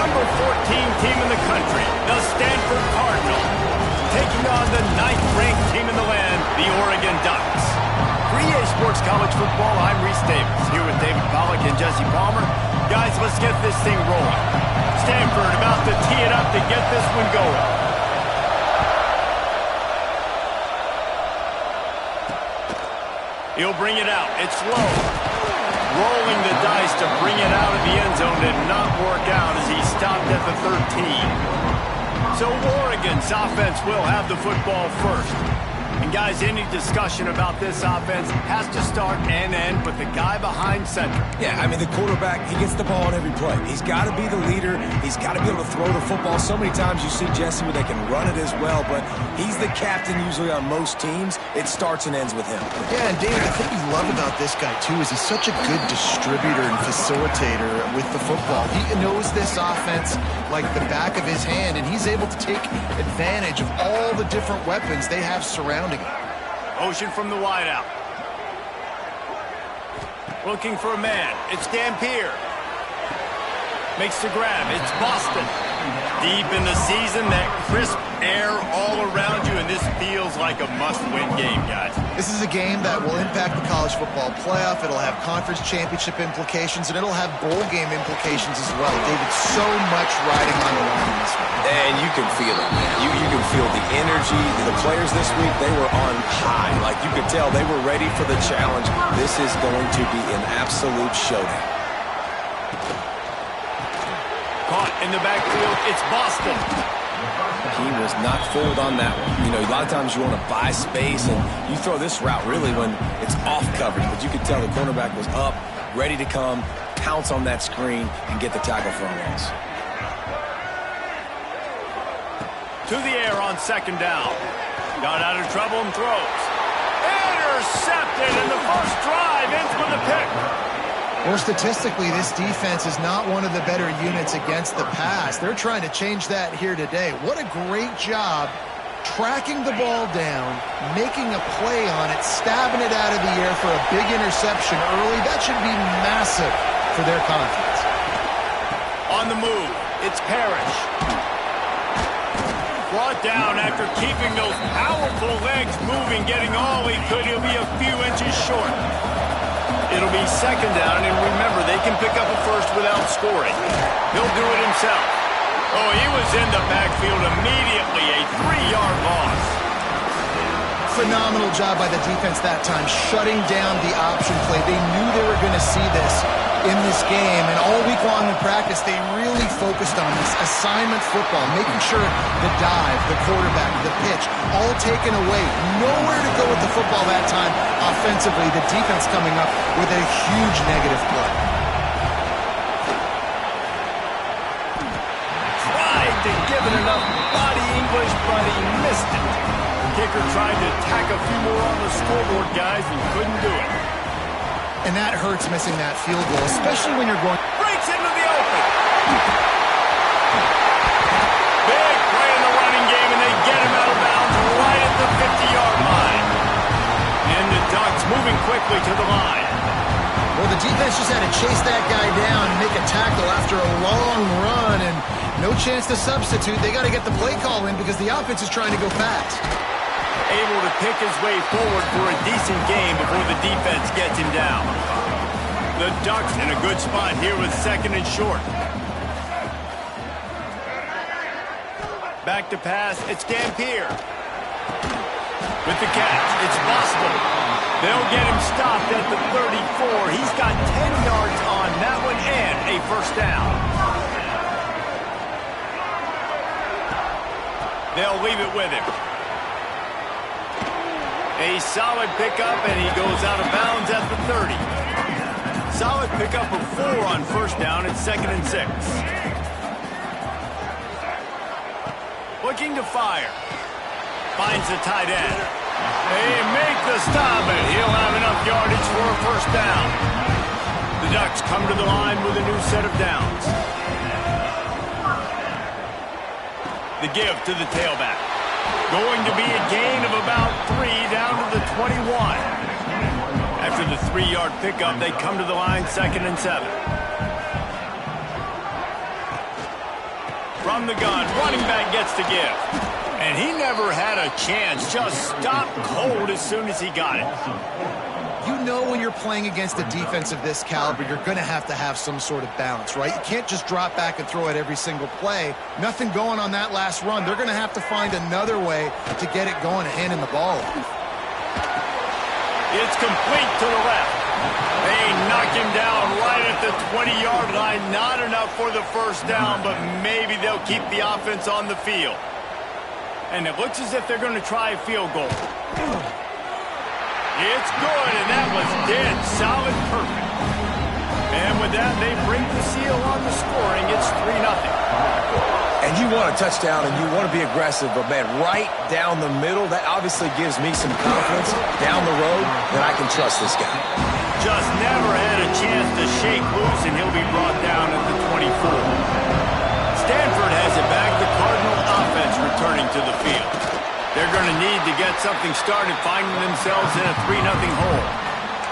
number 14 team in the country, the Stanford Cardinals, taking on the 9th-ranked team in the land, the Oregon Ducks. For EA Sports College Football, I'm Reese Davis, here with David Pollack and Jesse Palmer. Guys, let's get this thing rolling. Stanford about to tee it up to get this one going. He'll bring it out. It's low. Rolling the dice to bring it out of the end zone did not work out as he stopped at the 13. So Oregon's offense will have the football first. And guys, any discussion about this offense has to start and end with the guy behind center. Yeah, I mean, the quarterback, he gets the ball on every play. He's got to be the leader. He's got to be able to throw the football. So many times you see Jesse where they can run it as well, but he's the captain usually on most teams. It starts and ends with him. Yeah, and David, I think you love about this guy, too, is he's such a good distributor and facilitator with the football. He knows this offense like the back of his hand, and he's able to take advantage of all the different weapons they have surrounding him. Motion from the wideout. Looking for a man. It's Dampier. Makes the grab. It's Boston. Deep in the season, that crisp air all around you, and this feels like a must-win game, guys. This is a game that will impact the college football playoff. It'll have conference championship implications, and it'll have bowl game implications as well. David, so much riding on the line in this one. And you can feel it, man. You can feel the energy. The players this week, they were on high. Like, you could tell they were ready for the challenge. This is going to be an absolute showdown. Caught in the backfield, it's Boston. He was not fooled on that one. You know, a lot of times you want to buy space, and you throw this route really when it's off coverage. But you could tell the cornerback was up, ready to come, pounce on that screen, and get the tackle for a loss. To the air on second down. Got out of trouble and throws. Intercepted, and the first drive ends with a pick. Well, statistically, this defense is not one of the better units against the pass. They're trying to change that here today. What a great job tracking the ball down, making a play on it, stabbing it out of the air for a big interception early. That should be massive for their confidence. On the move, it's Parrish. Brought down after keeping those powerful legs moving, getting all he could. He'll be a few inches short. It'll be second down, and remember, they can pick up a first without scoring. He'll do it himself. Oh, he was in the backfield immediately, a 3-yard loss. Phenomenal job by the defense that time, shutting down the option play. They knew they were going to see this in this game, and all week long in practice, they really focused on this assignment football, making sure the dive, the quarterback, the pitch, all taken away. Nowhere to go with the football that time offensively. The defense coming up with a huge negative play. Tried to give it enough body English, but he missed it. The kicker tried to tack a few more on the scoreboard, guys, and couldn't do it. And that hurts missing that field goal, especially when you're going... Breaks into the open. Big play in the running game, and they get him out of bounds right at the 50-yard line. And the Ducks moving quickly to the line. Well, the defense just had to chase that guy down and make a tackle after a long run, and no chance to substitute. They got to get the play call in because the offense is trying to go fast. Able to pick his way forward for a decent game before the defense gets him down. The Ducks in a good spot here with second and short. Back to pass, it's Dampier. With the catch, it's Boston. They'll get him stopped at the 34. He's got 10 yards on that one and a first down. They'll leave it with him. A solid pickup, and he goes out of bounds at the 30. Solid pickup of 4 on first down. It's 2nd and 6. Looking to fire. Finds the tight end. They make the stop, and he'll have enough yardage for a first down. The Ducks come to the line with a new set of downs. The give to the tailback. Going to be a gain of about 3 down to the 21. After the 3-yard pickup, they come to the line 2nd and 7. From the gun, running back gets to give. And he never had a chance. Just stopped cold as soon as he got it. You know when you're playing against a defense of this caliber, you're going to have some sort of balance, right? You can't just drop back and throw it every single play. Nothing going on that last run. They're going to have to find another way to get it going and handing the ball off. It's complete to the left. They knock him down right at the 20-yard line. Not enough for the first down, but maybe they'll keep the offense on the field. And it looks as if they're going to try a field goal. It's good, and that was dead solid perfect. And with that, they break the seal on the scoring. It's 3-0. And you want a touchdown, and you want to be aggressive, but, man, right down the middle, that obviously gives me some confidence down the road that I can trust this guy. Just never had a chance to shake loose, and he'll be brought down at the 24. Stanford has it back. The Cardinal offense returning to the field. They're going to need to get something started, finding themselves in a 3-0 hole.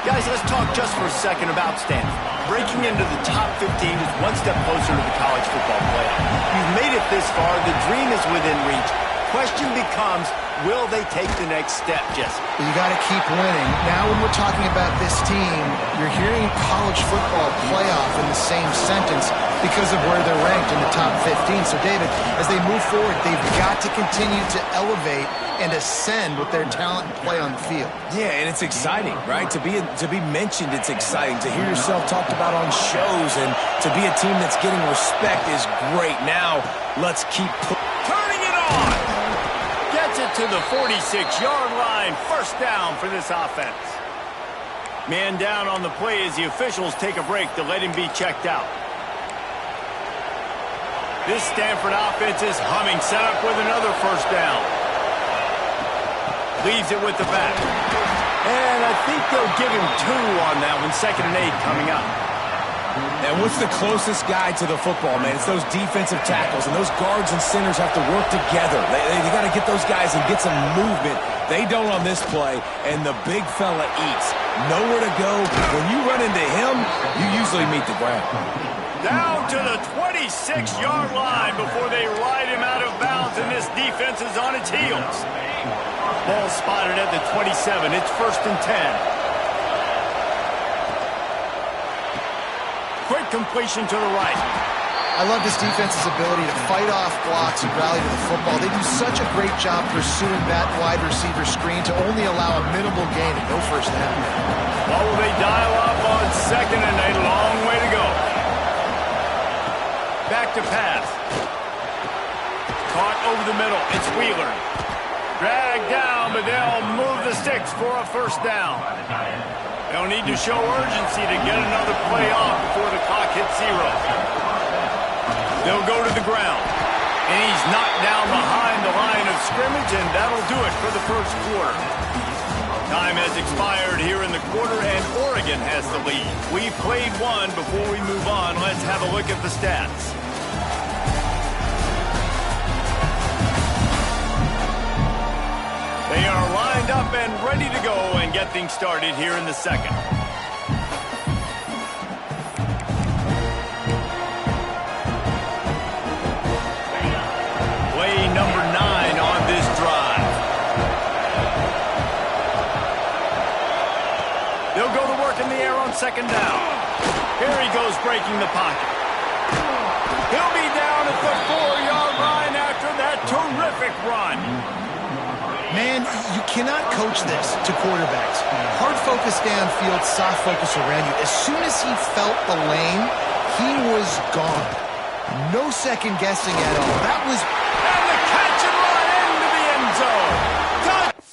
Guys, let's talk just for a second about Stanford. Breaking into the top 15 is one step closer to the college football playoff. You've made it this far. The dream is within reach. Question becomes, will they take the next step, Jesse? You got to keep winning. Now when we're talking about this team, you're hearing college football playoff in the same sentence because of where they're ranked in the top 15. So, David, as they move forward, they've got to continue to elevate and ascend with their talent and play on the field. Yeah, and it's exciting, right? To be mentioned, it's exciting. To hear yourself talked about on shows and to be a team that's getting respect is great. Now, let's keep turning it on. Gets it to the 46-yard line. First down for this offense. Man down on the play as the officials take a break to let him be checked out. This Stanford offense is humming, set up with another first down. Leaves it with the back. And I think they'll give him 2 on that one. 2nd and 8 coming up. And what's the closest guy to the football, man? It's those defensive tackles, and those guards and centers have to work together. They got to get those guys and get some movement. They don't on this play, and the big fella eats. Nowhere to go. When you run into him, you usually meet the ground. Down to the 26-yard line before they ride him out of bounds, and this defense is on its heels. Ball spotted at the 27. It's 1st and 10. Quick completion to the right. I love this defense's ability to fight off blocks and rally to the football. They do such a great job pursuing that wide receiver screen to only allow a minimal gain and no first down. Well, will they dial up on 2nd and a long way to go? Back to pass. Caught over the middle. It's Wheeler. Dragged down, but they'll move the sticks for a first down. They'll need to show urgency to get another play off before the clock hits 0. They'll go to the ground. And he's knocked down behind the line of scrimmage, and that'll do it for the first quarter. Time has expired here in the quarter, and Oregon has the lead. We've played one. Before we move on, let's have a look at the stats. They are lined up and ready to go and get things started here in the second. Play number 9 on this drive. They'll go to work in the air on 2nd down. Here he goes breaking the pocket. He'll be down at the 4-yard line after that terrific run. Man, you cannot coach this to quarterbacks. Hard focus downfield, soft focus around you. As soon as he felt the lane, he was gone. No second guessing at all. That was... And the catch and run into the end zone. Touchdown!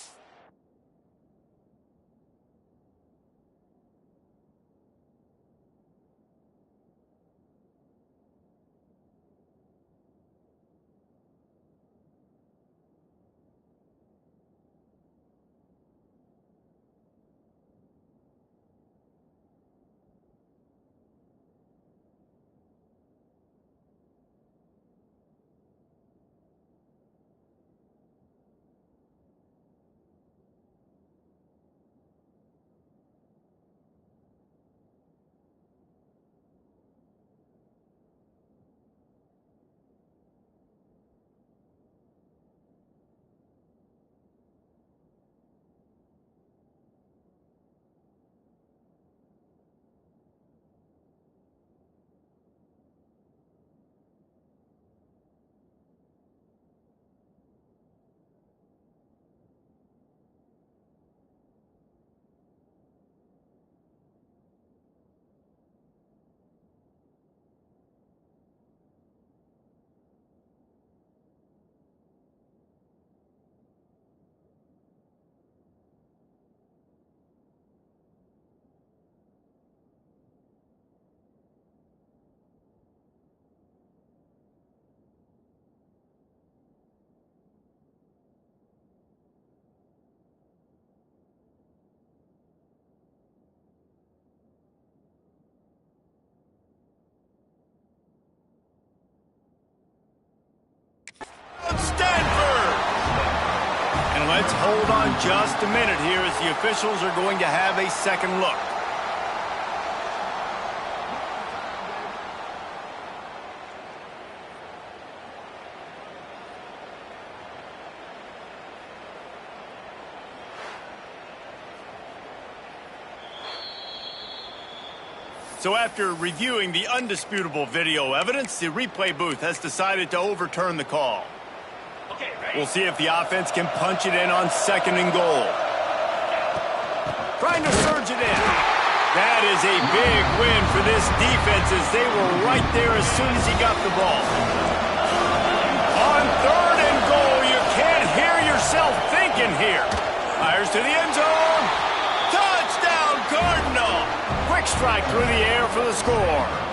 Let's hold on just a minute here as the officials are going to have a second look. So after reviewing the undisputable video evidence, the replay booth has decided to overturn the call. We'll see if the offense can punch it in on 2nd and goal. Trying to surge it in. That is a big win for this defense as they were right there as soon as he got the ball. On 3rd and goal, you can't hear yourself thinking here. Fires to the end zone. Touchdown, Cardinal. Quick strike through the air for the score.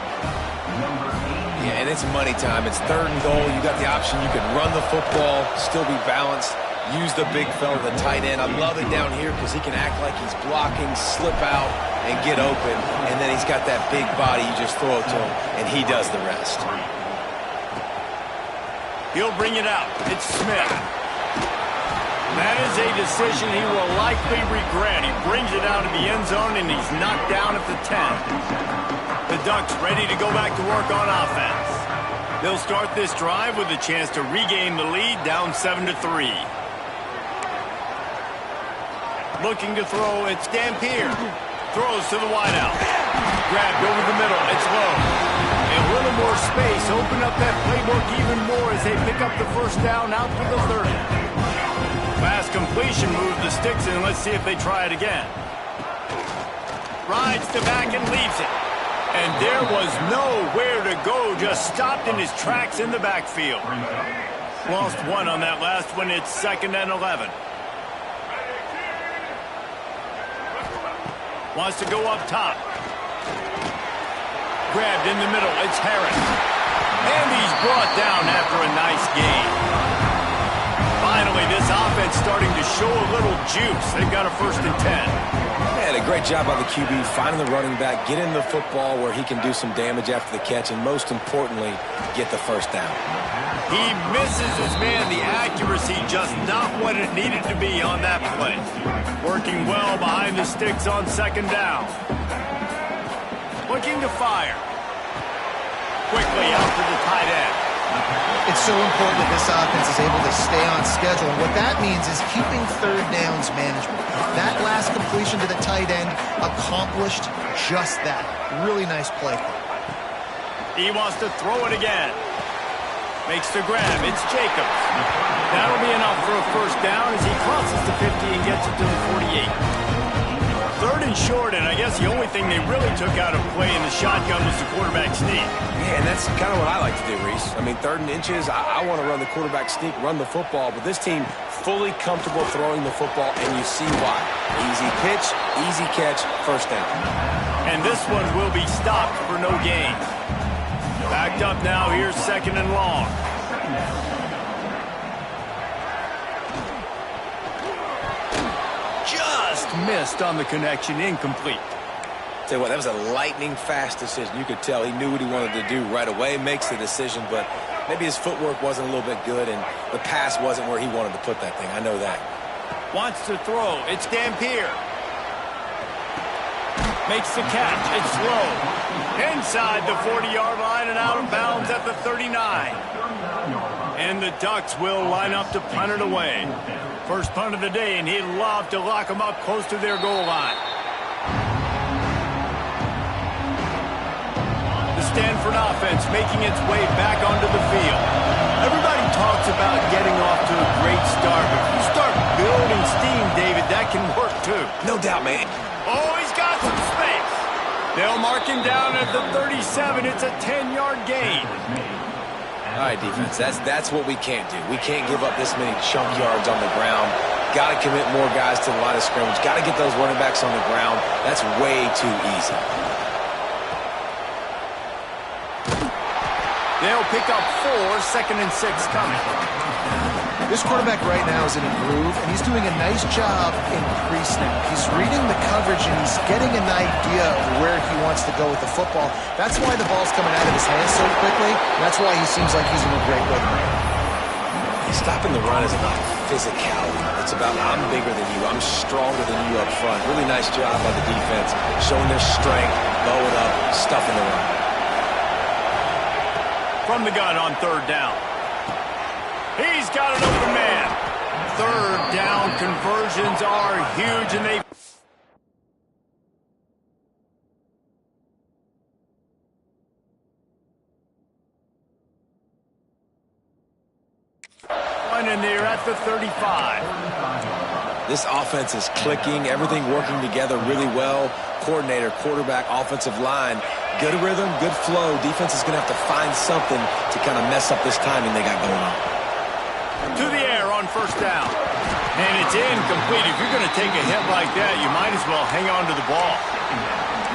Yeah, and it's money time. It's 3rd and goal. You got the option. You can run the football, still be balanced, use the big fella, the tight end. I love it down here because he can act like he's blocking, slip out, and get open. And then he's got that big body. You just throw it to him, and he does the rest. He'll bring it out. It's Smith. That is a decision he will likely regret. He brings it out of the end zone, and he's knocked down at the 10. The Ducks ready to go back to work on offense. They'll start this drive with a chance to regain the lead, down 7-3. Looking to throw, it's Dampier. Throws to the wideout. Grabbed over the middle, it's low. A little more space, open up that playbook even more as they pick up the first down out for the 30. Fast completion, move the sticks in. Let's see if they try it again. Rides to back and leaves it. And there was nowhere to go, just stopped in his tracks in the backfield. Lost 1 on that last one. It's 2nd and 11. Wants to go up top. Grabbed in the middle. It's Harris. And he's brought down after a nice gain. Finally, this offense starting to show a little juice. They've got a 1st and 10. Yeah, a great job by the QB, finding the running back, getting the football where he can do some damage after the catch, and most importantly, get the first down. He misses his man. The accuracy just not what it needed to be on that play. Working well behind the sticks on 2nd down. Looking to fire. Quickly out to the tight end. It's so important that this offense is able to stay on schedule. And what that means is keeping 3rd downs manageable. That last completion to the tight end accomplished just that. Really nice play. He wants to throw it again. Makes the grab. It's Jacobs. That'll be enough for a 1st down as he crosses the 50 and gets it to the 48. 3rd and short, and I guess the only thing they really took out of play in the shotgun was the quarterback sneak. Yeah, and that's kind of what I like to do, Reese. I mean, 3rd and inches, I want to run the quarterback sneak, run the football, but this team fully comfortable throwing the football, and you see why. Easy pitch, easy catch, 1st down. And this one will be stopped for no gain. Backed up now, here's 2nd and long. Just missed on the connection, incomplete. Tell you what, that was a lightning-fast decision. You could tell he knew what he wanted to do right away, makes the decision, but maybe his footwork wasn't a little bit good, and the pass wasn't where he wanted to put that thing. I know that. Wants to throw. It's Dampier. Makes the catch. It's low. Inside the 40-yard line and out of bounds at the 39. And the Ducks will line up to punt it away. First punt of the day, and he'd love to lock them up close to their goal line. The Stanford offense making its way back onto the field. Everybody talks about getting off to a great start, but if you start building steam, David, that can work too. No doubt, man. Oh, he's got some space. They'll mark him down at the 37. It's a 10-yard gain. All right, defense, that's what we can't do. We can't give up this many chunk yards on the ground. Got to commit more guys to the line of scrimmage. Got to get those running backs on the ground. That's way too easy. They'll pick up 4, 2nd and 6 coming. This quarterback right now is in a groove, and he's doing a nice job in pre-snap. He's reading the coverage, and he's getting an idea of where he wants to go with the football. That's why the ball's coming out of his hands so quickly. That's why he seems like he's in a great rhythm. Stopping the run is about physicality. It's about I'm bigger than you. I'm stronger than you up front. Really nice job by the defense, showing their strength, bowing up, stuffing the run. From the gun on third down. He's got an open man. Third down conversions are huge, and they... And they're at the 35. This offense is clicking, everything working together really well. Coordinator, quarterback, offensive line, good rhythm, good flow. Defense is going to have to find something to kind of mess up this timing they got going on. To the air on first down. And it's incomplete. If you're going to take a hit like that, you might as well hang on to the ball.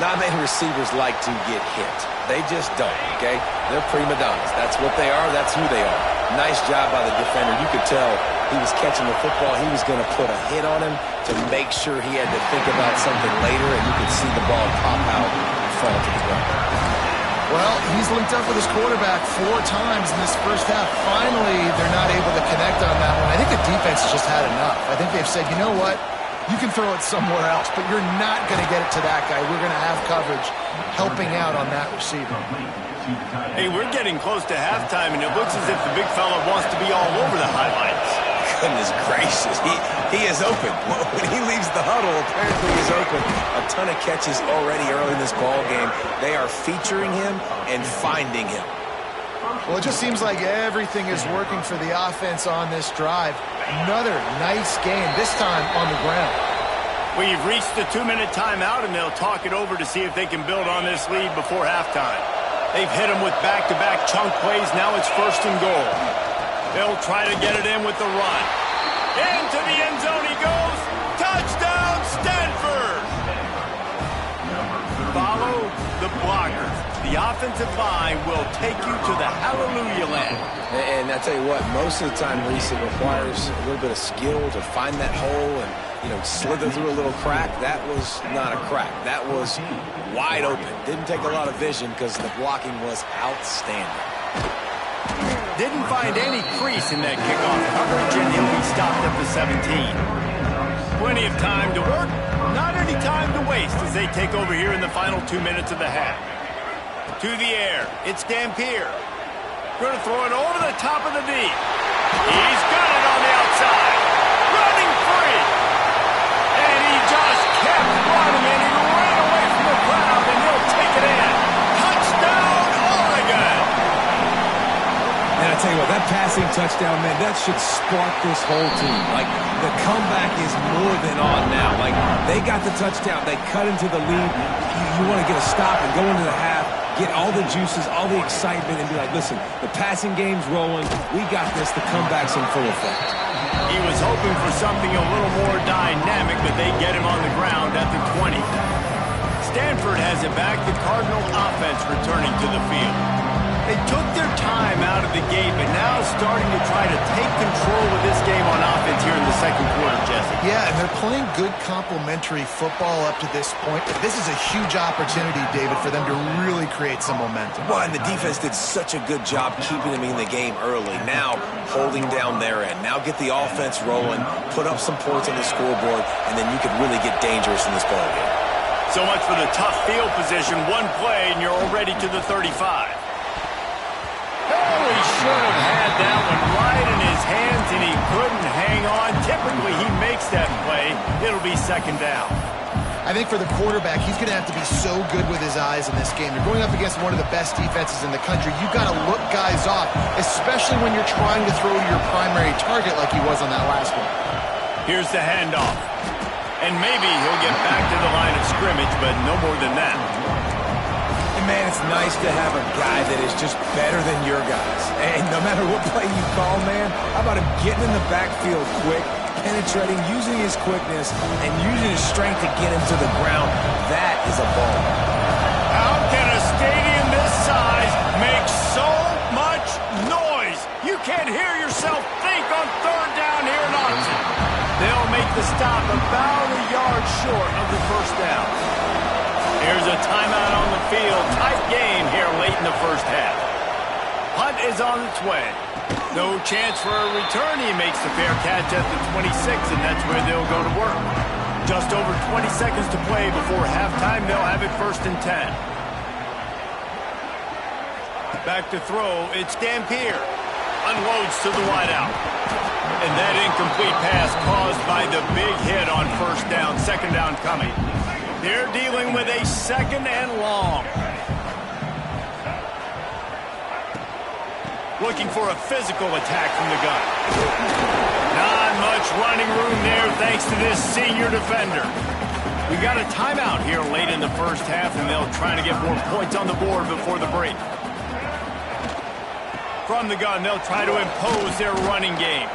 Not many receivers like to get hit. They just don't, okay? They're prima donnas. That's what they are. That's who they are. Nice job by the defender. You could tell he was catching the football. He was going to put a hit on him to make sure he had to think about something later, and you could see the ball pop out and fall to the ground. Well, he's linked up with his quarterback 4 times in this first half. Finally, they're not able to connect on that one. I think the defense just had enough. I think they've said, you know what? You can throw it somewhere else, but you're not going to get it to that guy. We're going to have coverage helping out on that receiver. Hey, we're getting close to halftime, and it looks as if the big fella wants to be all over the highlights. Goodness gracious, he is open. When he leaves the huddle, apparently he's open. A ton of catches already early in this ball game. They are featuring him and finding him. Well, it just seems like everything is working for the offense on this drive. Another nice game, this time on the ground. We've reached the 2-minute timeout, and they'll talk it over to see if they can build on this lead before halftime. They've hit them with back-to-back chunk plays. Now it's first and goal. They'll try to get it in with the run. Into the end zone he goes. Touchdown, Stanford! Follow the blockers. The offensive line will take you to the hallelujah land. And I tell you what, most of the time, Reese, it requires a little bit of skill to find that hole and, you know, slither through a little crack. That was not a crack. That was wide open. Didn't take a lot of vision because the blocking was outstanding. Didn't find any crease in that kickoff coverage, and he'll be stopped at the 17. Plenty of time to work, not any time to waste as they take over here in the final 2 minutes of the half. To the air, it's Dampier. Going to throw it over the top of the D. He's got it on the outside. Running free. And he just kept running, and he ran away from the crowd, and he'll take it in. Touchdown, Oregon! And I tell you what, that passing touchdown, man, that should spark this whole team. Like, the comeback is more than on now. Like, they got the touchdown. They cut into the lead. You want to get a stop and go into the half, get all the juices, all the excitement, and be like, listen, the passing game's rolling. We got this. The comeback's in full effect. He was hoping for something a little more dynamic, but they get him on the ground at the 20. Stanford has it back. The Cardinal offense returning to the field. They took their time out of the gate, but now starting to try to take control of this game on offense here in the second quarter, Jesse. Yeah, and they're playing good complementary football up to this point. This is a huge opportunity, David, for them to really create some momentum. Well, and the defense did such a good job keeping them in the game early. Now holding down their end. Now get the offense rolling, put up some points on the scoreboard, and then you could really get dangerous in this ball game. So much for the tough field position. One play, and you're already to the 35. Oh, he should have had that one right in his hands, and he couldn't hang on. Typically, he makes that play. It'll be second down. I think for the quarterback, he's going to have to be so good with his eyes in this game. You're going up against one of the best defenses in the country. You've got to look guys off, especially when you're trying to throw to your primary target like he was on that last one. Here's the handoff. And maybe he'll get back to the line of scrimmage, but no more than that. Man, it's nice to have a guy that is just better than your guys. And no matter what play you call, man, how about him getting in the backfield quick, penetrating, using his quickness, and using his strength to get him to the ground? That is a ball. How can a stadium this size make so much noise? You can't hear yourself think on third down here in Austin. They'll make the stop about a yard short of the first down. Here's a timeout on the field. Tight game here late in the first half. Punt is on its way. No chance for a return. He makes the fair catch at the 26, and that's where they'll go to work. Just over 20 seconds to play before halftime. They'll have it 1st and 10. Back to throw. It's Dampier. Unloads to the wideout. And that incomplete pass caused by the big hit on 1st down. 2nd down coming. They're dealing with a 2nd and long. Looking for a physical attack from the gun. Not much running room there thanks to this senior defender. We got a timeout here late in the 1st half, and they'll try to get more points on the board before the break. From the gun, they'll try to impose their running game.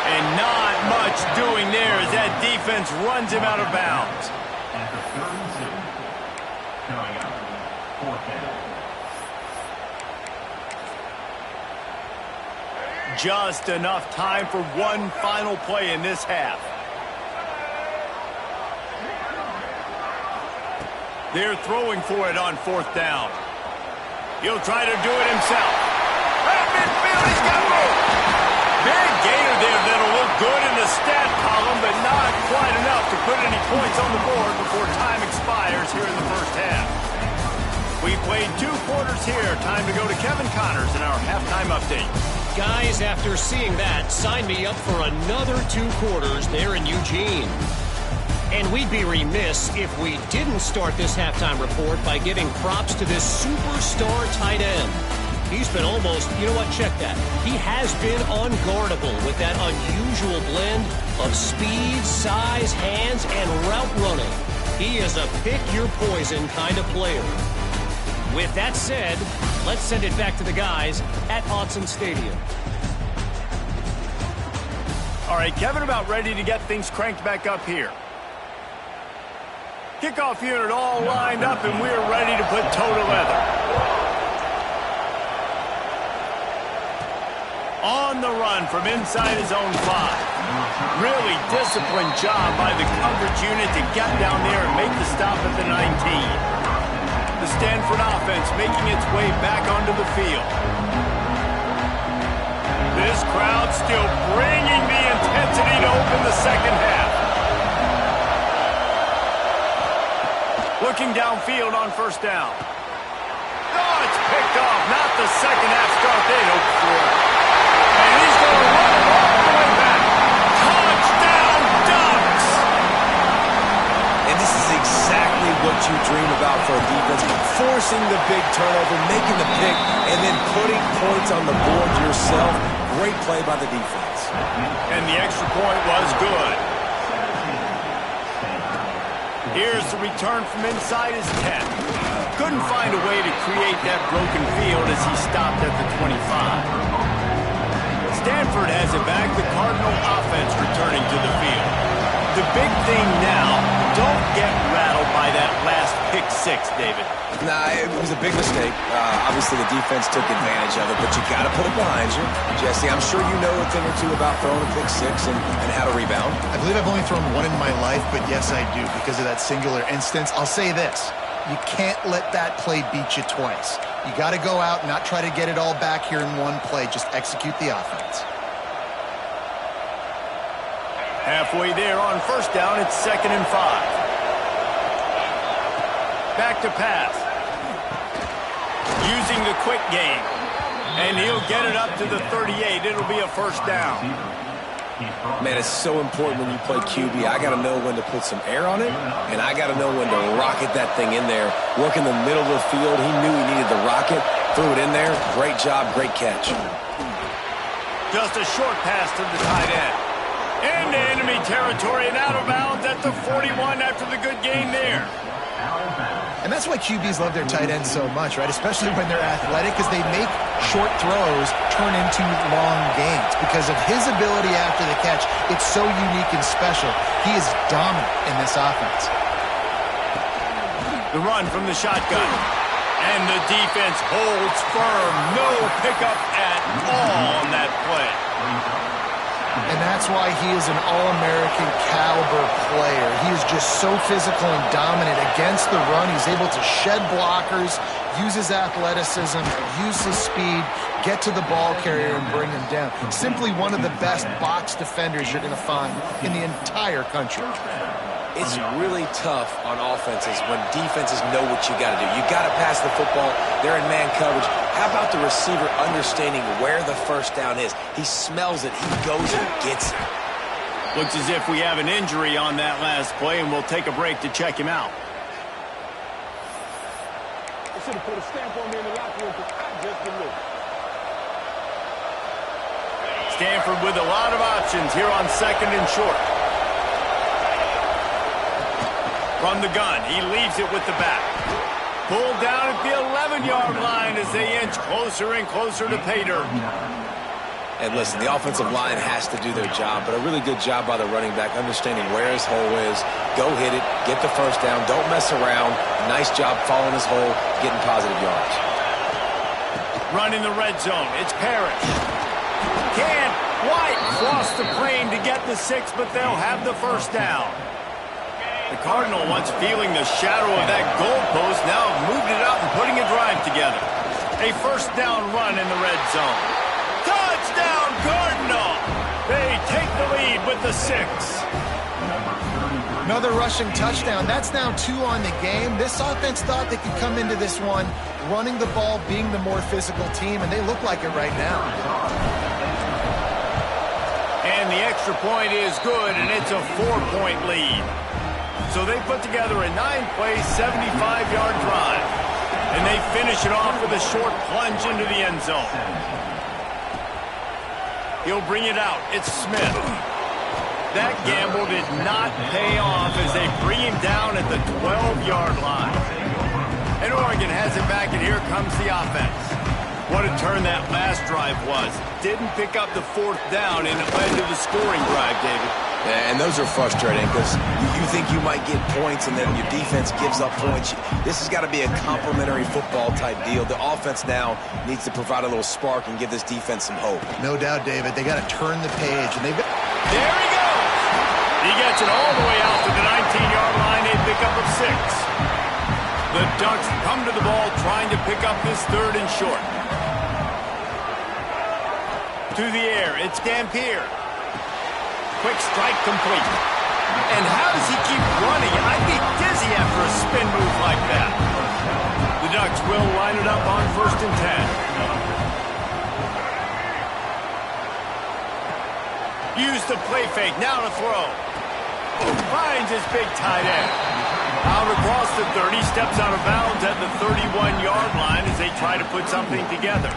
And not much doing there as that defense runs him out of bounds. After 32, coming up, 4th down. Just enough time for one final play in this half. They're throwing for it on 4th down. He'll try to do it himself. At midfield, he's got room. Big gainer there that'll look good in the stat column, but not quite enough to put any points on the board before time expires here in the 1st half. We played 2 quarters here. Time to go to Kevin Connors in our halftime update. Guys, after seeing that, sign me up for another 2 quarters there in Eugene. And we'd be remiss if we didn't start this halftime report by giving props to this superstar tight end. He's been almost, you know what, check that. He has been unguardable with that unusual blend of speed, size, hands, and route running. He is a pick-your-poison kind of player. With that said, let's send it back to the guys at Autzen Stadium. All right, Kevin about ready to get things cranked back up here. Kickoff unit all lined up, and we're ready to put toe to leather. On the run from inside his own 5. Really disciplined job by the coverage unit to get down there and make the stop at the 19. The Stanford offense making its way back onto the field. This crowd still bringing the intensity to open the 2nd half. Looking downfield on 1st down. Oh, it's picked off. Not the 2nd half start they'd hoped for. And he's going to run it all the way back. Touchdown, Ducks! And this is exactly what you dream about for a defense. Forcing the big turnover, making the pick, and then putting points on the board yourself. Great play by the defense. And the extra point was good. Here's the return from inside his 10. Couldn't find a way to create that broken field as he stopped at the 25. Stanford has it back. The Cardinal offense returning to the field. The big thing now, don't get rattled by that last pick 6, David. Nah, it was a big mistake. Obviously, the defense took advantage of it, but you got to put it behind you. Jesse, I'm sure you know a thing or two about throwing a pick 6 and how to rebound. I believe I've only thrown 1 in my life, but yes, I do because of that singular instance. I'll say this. You can't let that play beat you twice. You got to go out and not try to get it all back here in one play. Just execute the offense. Halfway there on 1st down, it's 2nd and 5. Back to pass. Using the quick game. And he'll get it up to the 38. It'll be a 1st down. Man, it's so important when you play QB. I got to know when to put some air on it, and I got to know when to rocket that thing in there. Work in the middle of the field. He knew he needed the rocket. Threw it in there. Great job, great catch. Just a short pass to the tight end. Into enemy territory and out of bounds at the 41 after the good gain there. And that's why QBs love their tight ends so much, right? Especially when they're athletic, because they make short throws turn into long gains. Because of his ability after the catch, it's so unique and special. He is dominant in this offense. The run from the shotgun. And the defense holds firm. No pickup at all on that play. And that's why he is an All-American caliber player. He is just so physical and dominant against the run. He's able to shed blockers, use his athleticism, use his speed, get to the ball carrier and bring him down. Simply one of the best box defenders you're going to find in the entire country. It's really tough on offenses when defenses know what you got to do. You got to pass the football. They're in man coverage. How about the receiver understanding where the first down is? He smells it. He goes and gets it. Looks as if we have an injury on that last play, and we'll take a break to check him out. They should have put a stamp on me in the locker room because I just delivered. Stanford with a lot of options here on 2nd and short. From the gun, he leaves it with the back. Pulled down at the 11-yard line as they inch closer and closer to pay dirt. And listen, the offensive line has to do their job, but a really good job by the running back, understanding where his hole is. Go hit it, get the first down, don't mess around. Nice job following his hole, getting positive yards. Running the red zone, it's Parrish. Can White cross the plane to get the 6, but they'll have the first down. The Cardinal, once feeling the shadow of that goalpost, now have moved it up and putting a drive together. A first down run in the red zone. Touchdown, Cardinal! They take the lead with the 6. Another rushing touchdown. That's now 2 on the game. This offense thought they could come into this one running the ball, being the more physical team, and they look like it right now. And the extra point is good, and it's a 4-point lead. So they put together a 9-play, 75-yard drive. And they finish it off with a short plunge into the end zone. He'll bring it out. It's Smith. That gamble did not pay off as they bring him down at the 12-yard line. And Oregon has it back, and here comes the offense. What a turn that last drive was. Didn't pick up the 4th down, and it led to the scoring drive, David. Yeah, and those are frustrating because you think you might get points and then your defense gives up points. This has got to be a complementary football type deal. The offense now needs to provide a little spark and give this defense some hope. No doubt, David. They got to turn the page. And they've got... There he goes! He gets it all the way out to the 19-yard line, a pickup of 6. The Ducks come to the ball trying to pick up this 3rd and short. To the air, it's Dampier. Quick strike complete. And how does he keep running? I'd be dizzy after a spin move like that. The Ducks will line it up on 1st and 10. Use the play fake, now to throw. Finds his big tight end. Out across the 30, steps out of bounds at the 31-yard line as they try to put something together.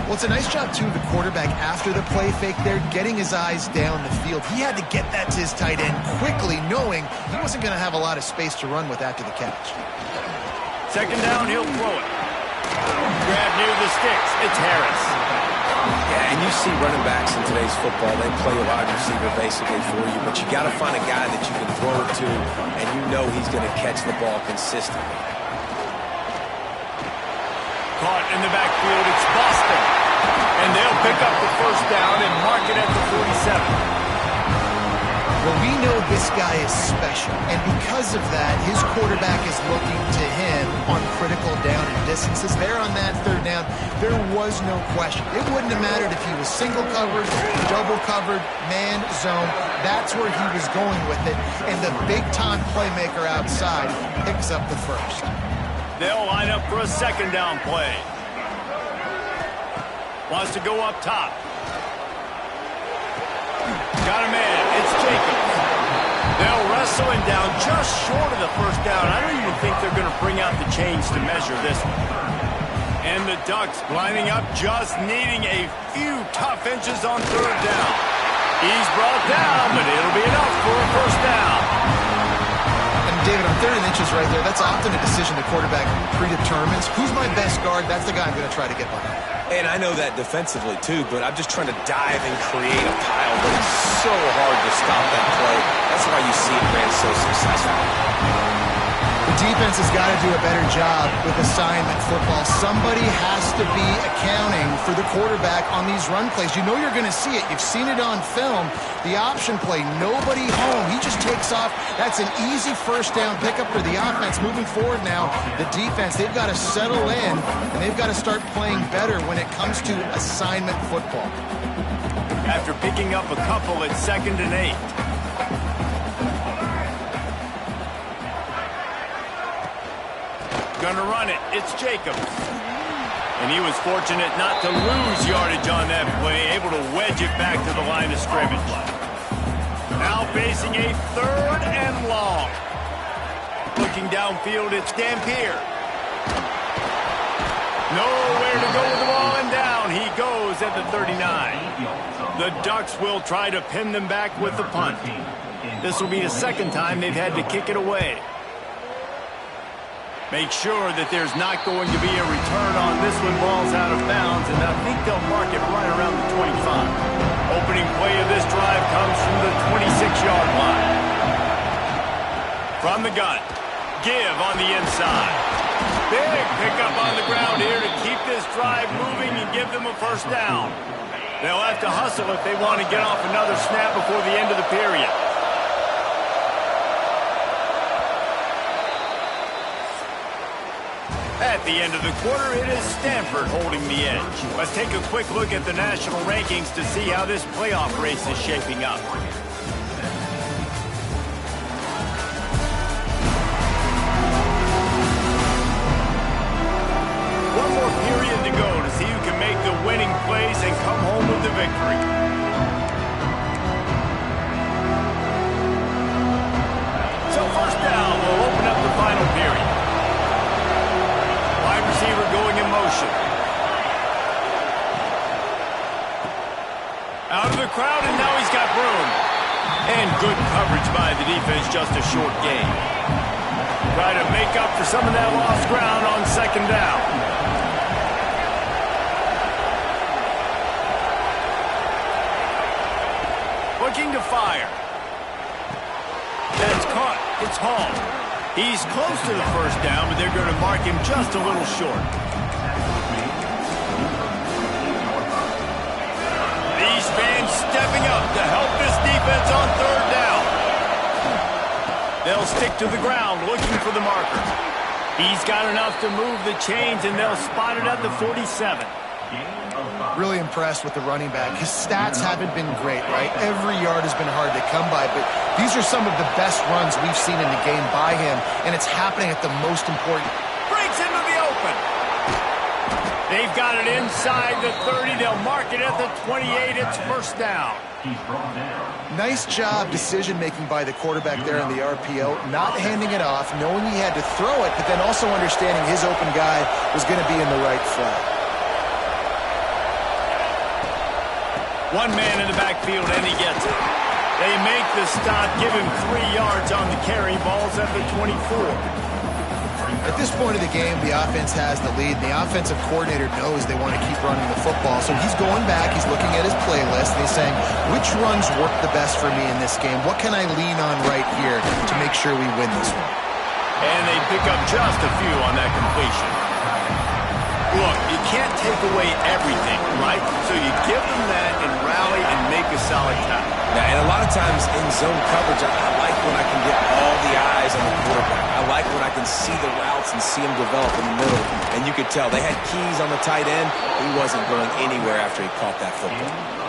Well, it's a nice job, too, of the quarterback after the play fake there, getting his eyes down the field. He had to get that to his tight end quickly, knowing he wasn't going to have a lot of space to run with after the catch. 2nd down, he'll throw it. Grab near the sticks. It's Harris. Yeah, and you see running backs in today's football, they play a wide receiver basically for you, but you got to find a guy that you can throw it to, and you know he's going to catch the ball consistently. Caught in the backfield, it's Boston. And they'll pick up the first down and mark it at the 47. Well, we know this guy is special, and because of that, his quarterback is looking to him on critical down and distances. There on that 3rd down, there was no question. It wouldn't have mattered if he was single covered, double covered, man, zone. That's where he was going with it, and the big-time playmaker outside picks up the first. They'll line up for a 2nd down play. Wants to go up top. Got a man. It's Jacobs. They'll wrestle him down just short of the first down. I don't even think they're going to bring out the chains to measure this one. And the Ducks lining up, just needing a few tough inches on 3rd down. He's brought down, but it'll be enough for a first down. And David, on 3rd and inches right there, that's often a decision the quarterback predetermines. Who's my best guard? That's the guy I'm going to try to get behind. And I know that defensively, too, but I'm just trying to dive and create a pile, but it's so hard to stop that play. That's why you see it ran so successful. The The defense has got to do a better job with assignment football. Somebody has to be accounting for the quarterback on these run plays. You know you're going to see it. You've seen it on film. The option play, nobody home. He just takes off. That's an easy first down pickup for the offense. Moving forward now, the defense, they've got to settle in, and they've got to start playing better when it comes to assignment football. After picking up a couple at 2nd and 8. Gonna run it. It's Jacobs. And he was fortunate not to lose yardage on that play, able to wedge it back to the line of scrimmage. Now facing a 3rd and long. Looking downfield, it's Dampier. Nowhere to go with the ball, and down he goes at the 39. The Ducks will try to pin them back with the punt. This will be the 2nd time they've had to kick it away. Make sure that there's not going to be a return on this one. Ball's out of bounds, and I think they'll mark it right around the 25. Opening play of this drive comes from the 26-yard line. From the gun, give on the inside. Big pickup on the ground here to keep this drive moving and give them a first down. They'll have to hustle if they want to get off another snap before the end of the period. At the end of the quarter, it is Stanford holding the edge. Let's take a quick look at the national rankings to see how this playoff race is shaping up. One more period to go to see who can make the winning plays and come home with the victory. So first down will open up the final period. Wide receiver going in motion. Out of the crowd, and now he's got room. And good coverage by the defense, just a short gain. Try to make up for some of that lost ground on 2nd down. Looking to fire. That's caught. It's Hall. He's close to the first down, but they're going to mark him just a little short. These fans stepping up to help this defense on 3rd down. They'll stick to the ground looking for the marker. He's got enough to move the chains, and they'll spot it at the 47. Really impressed with the running back. His stats haven't been great, right? Every yard has been hard to come by, but these are some of the best runs we've seen in the game by him, and it's happening at the most important. Breaks into the open. They've got it inside the 30. They'll mark it at the 28. It's first down. Nice job decision-making by the quarterback there in the RPO, not handing it off, knowing he had to throw it, but then also understanding his open guy was going to be in the right flat. One man in the backfield, and he gets it. They make the stop, give him 3 yards on the carry. Ball's at the 24. At this point of the game, the offense has the lead. The offensive coordinator knows they want to keep running the football. So he's going back, he's looking at his playlist, and he's saying, which runs work the best for me in this game? What can I lean on right here to make sure we win this one? And they pick up just a few on that completion. Look, you can't take away everything, right? So you give them that and rally and make a solid tackle. Yeah, and a lot of times in zone coverage, I like when I can get all the eyes on the quarterback. I like when I can see the routes and see him develop in the middle. And you could tell they had keys on the tight end. He wasn't going anywhere after he caught that football.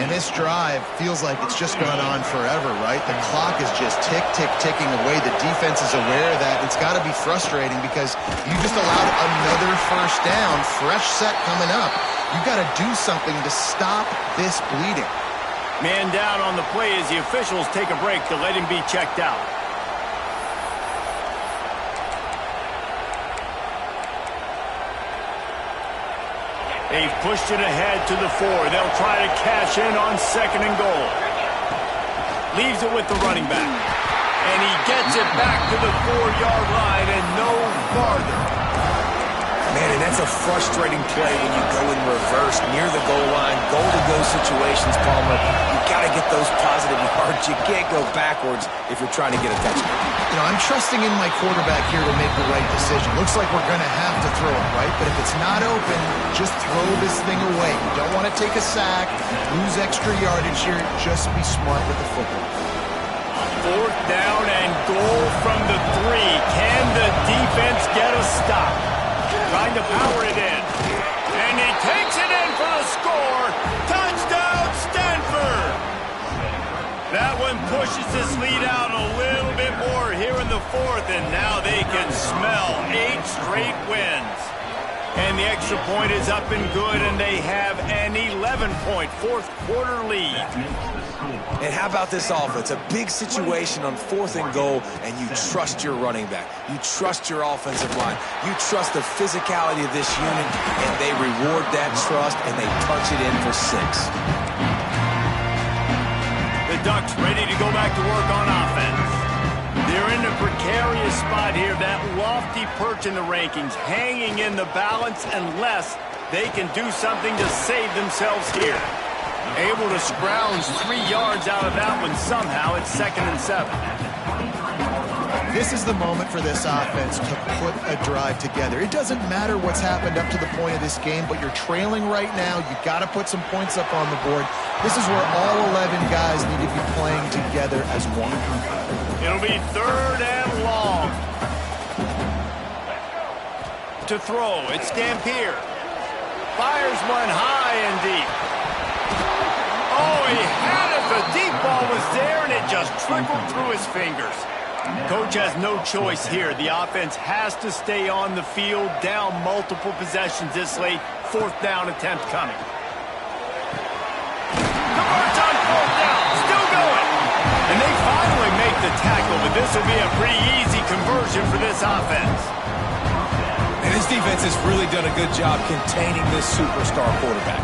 And this drive feels like it's just gone on forever, right? The clock is just ticking away. The defense is aware of that. It's got to be frustrating because you just allowed another first down, fresh set coming up. You've got to do something to stop this bleeding. Man down on the play as the officials take a break to let him be checked out. They've pushed it ahead to the 4. They'll try to cash in on 2nd and goal. Leaves it with the running back. And he gets it back to the 4-yard line and no farther. Man, and that's a frustrating play when you go in reverse near the goal line. Goal-to-go situations, Palmer. You got to get those positive yards. You can't go backwards if you're trying to get a touchdown. You know, I'm trusting in my quarterback here to make the right decision. Looks like we're going to have to throw it, right? But if it's not open, just throw this thing away. You don't want to take a sack, lose extra yardage here. Just be smart with the football. 4th down and goal from the 3. Can the defense get a stop? Trying to power it in. And he takes it in for the score. Touchdown, Stanford! That one pushes this lead out a little bit more here in the 4th, and now they can smell 8 straight wins. And the extra point is up and good, and they have an 11-point fourth-quarter lead. And how about this offense? A big situation on 4th and goal, and you trust your running back. You trust your offensive line. You trust the physicality of this unit, and they reward that trust, and they punch it in for 6. The Ducks ready to go back to work on offense. They're in a precarious spot here, that lofty perch in the rankings, hanging in the balance unless they can do something to save themselves here. Able to scrounge 3 yards out of that one somehow. It's 2nd and 7. This is the moment for this offense to put a drive together. It doesn't matter what's happened up to the point of this game, but you're trailing right now. You've got to put some points up on the board. This is where all 11 guys need to be playing together as one. It'll be 3rd and long. To throw, it's Dampier. Fires one high and deep. Oh, he had it. The deep ball was there, and it just trickled through his fingers. Coach has no choice here. The offense has to stay on the field, down multiple possessions this late. 4th down attempt coming. Converts on 4th down. Still going. And they finally make the tackle, but this will be a pretty easy conversion for this offense. And this defense has really done a good job containing this superstar quarterback.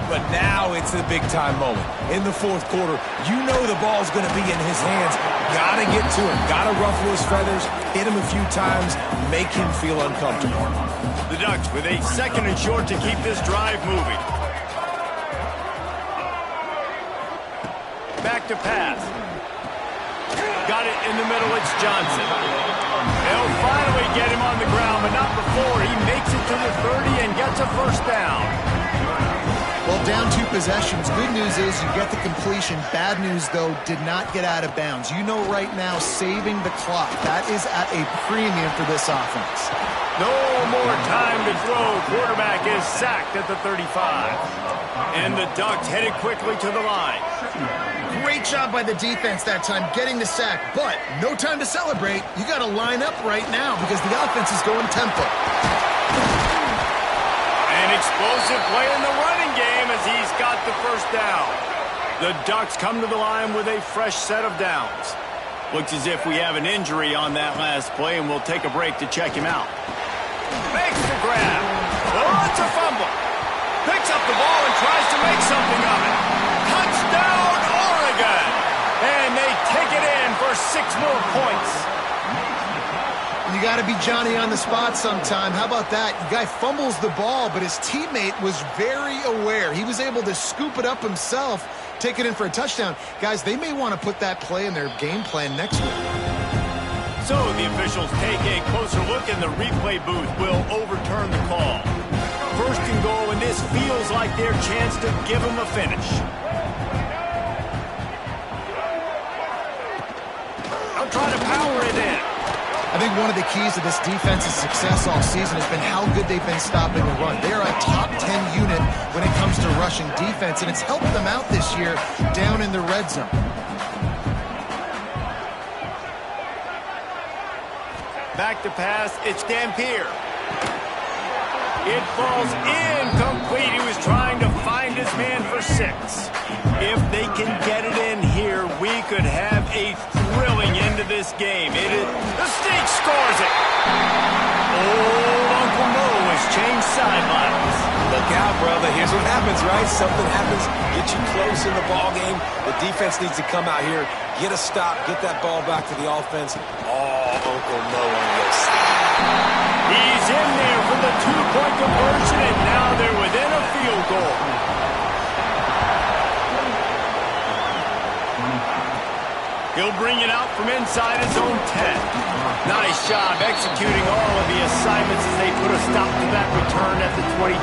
But now it's the big-time moment. In the 4th quarter, you know the ball's going to be in his hands. Got to get to him. Got to ruffle his feathers, hit him a few times, make him feel uncomfortable. The Ducks with a 2nd and short to keep this drive moving. Back to pass. Got it in the middle. It's Johnson. They'll finally get him on the ground, but not before. He makes it to the 30 and gets a 1st down. Well, down 2 possessions. Good news is you get the completion. Bad news, though, did not get out of bounds. You know right now, saving the clock. That is at a premium for this offense. No more time to throw. Quarterback is sacked at the 35. And the Ducks headed quickly to the line. Great job by the defense that time, getting the sack. But no time to celebrate. You got to line up right now because the offense is going tempo. An explosive play in the running game as he's got the 1st down. The Ducks come to the line with a fresh set of downs. Looks as if we have an injury on that last play, and we'll take a break to check him out. Makes the grab. Oh, it's a fumble. Picks up the ball and tries to make something of it. Touchdown, Oregon! And they take it in for 6 more points. You got to be Johnny on the spot sometime. How about that? The guy fumbles the ball, but his teammate was very aware. He was able to scoop it up himself, take it in for a touchdown. Guys, they may want to put that play in their game plan next week. So the officials take a closer look, and the replay booth will overturn the call. 1st and goal, and this feels like their chance to give them a finish. I'll try to power it in. I think one of the keys to this defense's success all season has been how good they've been stopping the run. They're a top 10 unit when it comes to rushing defense, and it's helped them out this year down in the red zone. Back to pass, it's Dampier. It falls incomplete. He was trying to find his man for 6. If they can get it in here, we could have a thrilling end to this game. The Sneak scores it. Old Uncle Mo has changed sidelines. Look out, brother. Here's what happens, right? Something happens, get you close in the ball game. The defense needs to come out here, get a stop, get that ball back to the offense. Oh, Uncle Mo on the side. He's in there for the 2-point conversion, and now they're within a field goal. He'll bring it out from inside his own 10. Nice job executing all of the assignments as they put a stop to that return at the 22.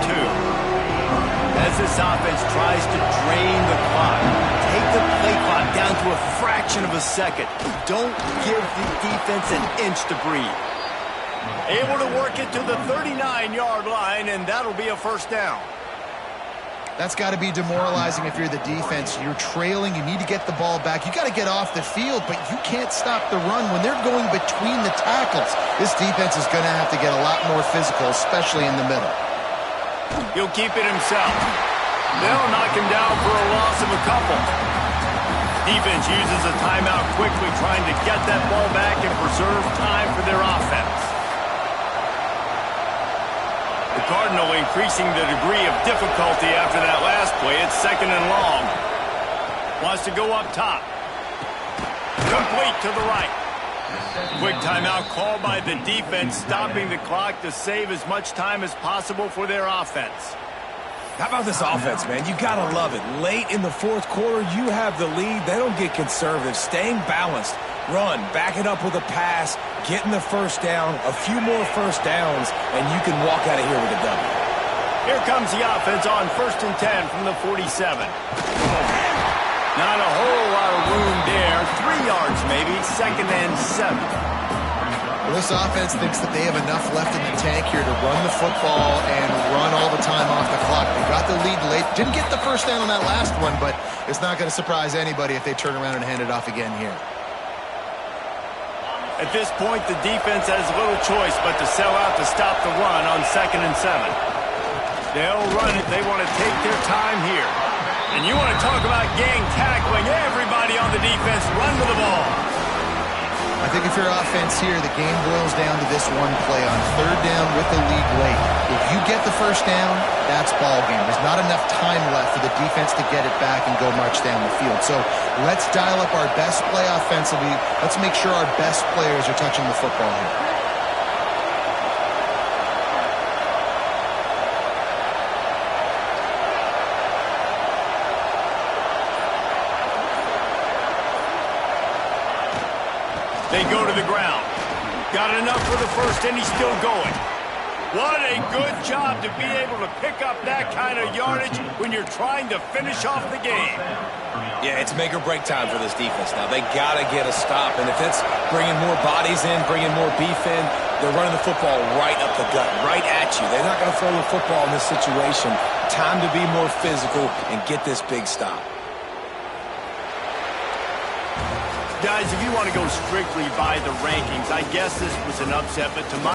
As this offense tries to drain the clock, take the play clock down to a fraction of a second. Don't give the defense an inch to breathe. Able to work it to the 39-yard line, and that'll be a first down. That's got to be demoralizing if you're the defense. You're trailing. You need to get the ball back. You got to get off the field, but you can't stop the run when they're going between the tackles. This defense is going to have to get a lot more physical, especially in the middle. He'll keep it himself. They'll knock him down for a loss of a couple. Defense uses a timeout quickly, trying to get that ball back and preserve time for their offense. The Cardinal increasing the degree of difficulty after that last play. It's 2nd and long. Wants to go up top. Complete to the right. Quick timeout called by the defense, stopping the clock to save as much time as possible for their offense. How about this offense, man? You got to love it. Late in the fourth quarter, you have the lead. They don't get conservative. Staying balanced. Run, back it up with a pass, getting the first down, a few more first downs, and you can walk out of here with a W. Here comes the offense on 1st and 10 from the 47. Not a whole lot of room there. 3 yards maybe, 2nd and 7. Well, this offense thinks that they have enough left in the tank here to run the football and run all the time off the clock. They got the lead late. Didn't get the first down on that last one, but it's not going to surprise anybody if they turn around and hand it off again here. At this point, the defense has little choice but to sell out to stop the run on 2nd and 7. They'll run it. They want to take their time here. And you want to talk about gang tackling. Everybody on the defense run to the ball. I think if you're offense here, the game boils down to this one play on 3rd down with the lead late. If you get the first down, that's ball game. There's not enough time left for the defense to get it back and go march down the field. So let's dial up our best play offensively. Let's make sure our best players are touching the football here. They go to the ground. Got enough for the first, and he's still going. What a good job to be able to pick up that kind of yardage when you're trying to finish off the game. Yeah, it's make or break time for this defense now. They got to get a stop, and if it's bringing more bodies in, bringing more beef in, they're running the football right up the gut, right at you. They're not going to throw the football in this situation. Time to be more physical and get this big stop. Guys, if you want to go strictly by the rankings, I guess this was an upset, but to my